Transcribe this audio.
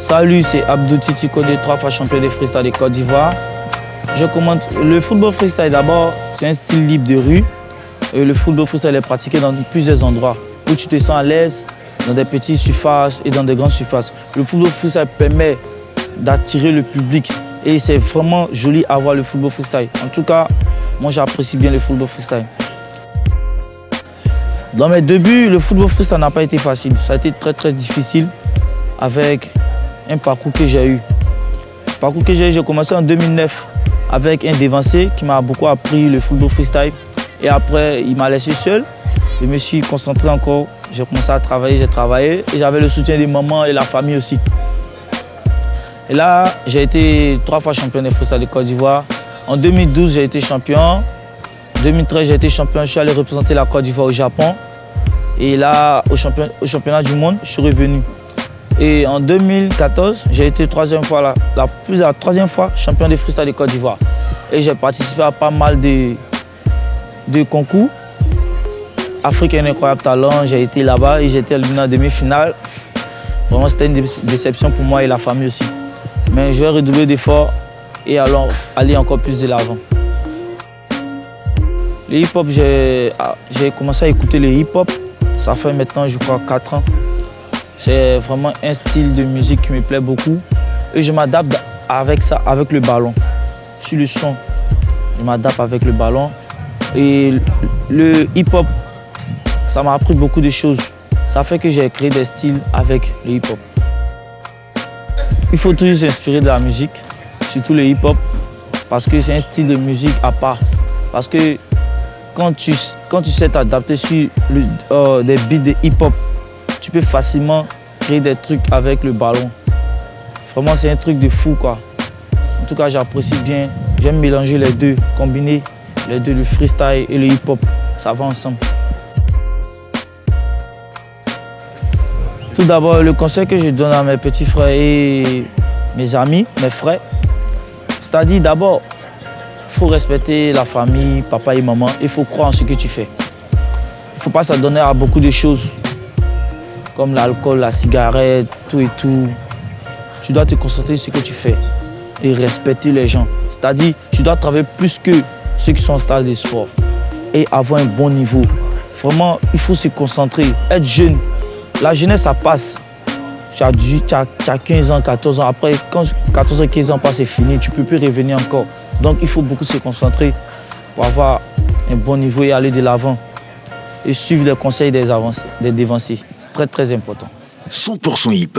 Salut, c'est Abdou Titi Kodé, 3 fois champion de freestyle de Côte d'Ivoire. Je commente le football freestyle d'abord, c'est un style libre de rue. Le football freestyle est pratiqué dans plusieurs endroits où tu te sens à l'aise, dans des petites surfaces et dans des grandes surfaces. Le football freestyle permet d'attirer le public et c'est vraiment joli à voir le football freestyle. En tout cas, moi j'apprécie bien le football freestyle. Dans mes débuts, le football freestyle n'a pas été facile. Ça a été très difficile avec un parcours que j'ai eu. Le parcours que j'ai commencé en 2009 avec un dévancé qui m'a beaucoup appris le football freestyle. Et après, il m'a laissé seul. Je me suis concentré encore. J'ai commencé à travailler, j'ai travaillé. Et j'avais le soutien des mamans et la famille aussi. Et là, j'ai été 3 fois champion de freestyle de Côte d'Ivoire. En 2012, j'ai été champion. En 2013, j'ai été champion. Je suis allé représenter la Côte d'Ivoire au Japon. Et là, au championnat du monde, je suis revenu. Et en 2014, j'ai été la troisième fois champion de freestyle de Côte d'Ivoire. Et j'ai participé à pas mal de concours. Afrique un incroyable talent, j'ai été là-bas et j'ai été éliminé en demi-finale. Vraiment, c'était une déception pour moi et la famille aussi. Mais je vais redoubler d'efforts et aller encore plus de l'avant. Le hip-hop, j'ai commencé à écouter le hip-hop. Ça fait maintenant, je crois, 4 ans. C'est vraiment un style de musique qui me plaît beaucoup. Et je m'adapte avec ça, avec le ballon. Sur le son, je m'adapte avec le ballon. Et le hip-hop, ça m'a appris beaucoup de choses. Ça fait que j'ai créé des styles avec le hip-hop. Il faut toujours s'inspirer de la musique, surtout le hip-hop, parce que c'est un style de musique à part. Parce que quand tu sais t'adapter sur des beats de hip-hop, tu peux facilement créer des trucs avec le ballon. Vraiment, c'est un truc de fou, quoi. En tout cas, j'apprécie bien. J'aime mélanger les deux, combiner les deux, le freestyle et le hip-hop. Ça va ensemble. Tout d'abord, le conseil que je donne à mes petits frères et mes amis, mes frères, c'est-à-dire d'abord, il faut respecter la famille, papa et maman. Il faut croire en ce que tu fais. Il ne faut pas s'adonner à beaucoup de choses, comme l'alcool, la cigarette, tout et tout. Tu dois te concentrer sur ce que tu fais et respecter les gens. C'est-à-dire, tu dois travailler plus que ceux qui sont en stade de sport et avoir un bon niveau. Vraiment, il faut se concentrer, être jeune. La jeunesse, ça passe. Tu as 15 ans, 14 ans. Après, quand 14 ans, 15 ans passent, c'est fini. Tu ne peux plus revenir encore. Donc, il faut beaucoup se concentrer pour avoir un bon niveau et aller de l'avant. Et suivre les conseils des dévancés. C'est très important. 100% hip.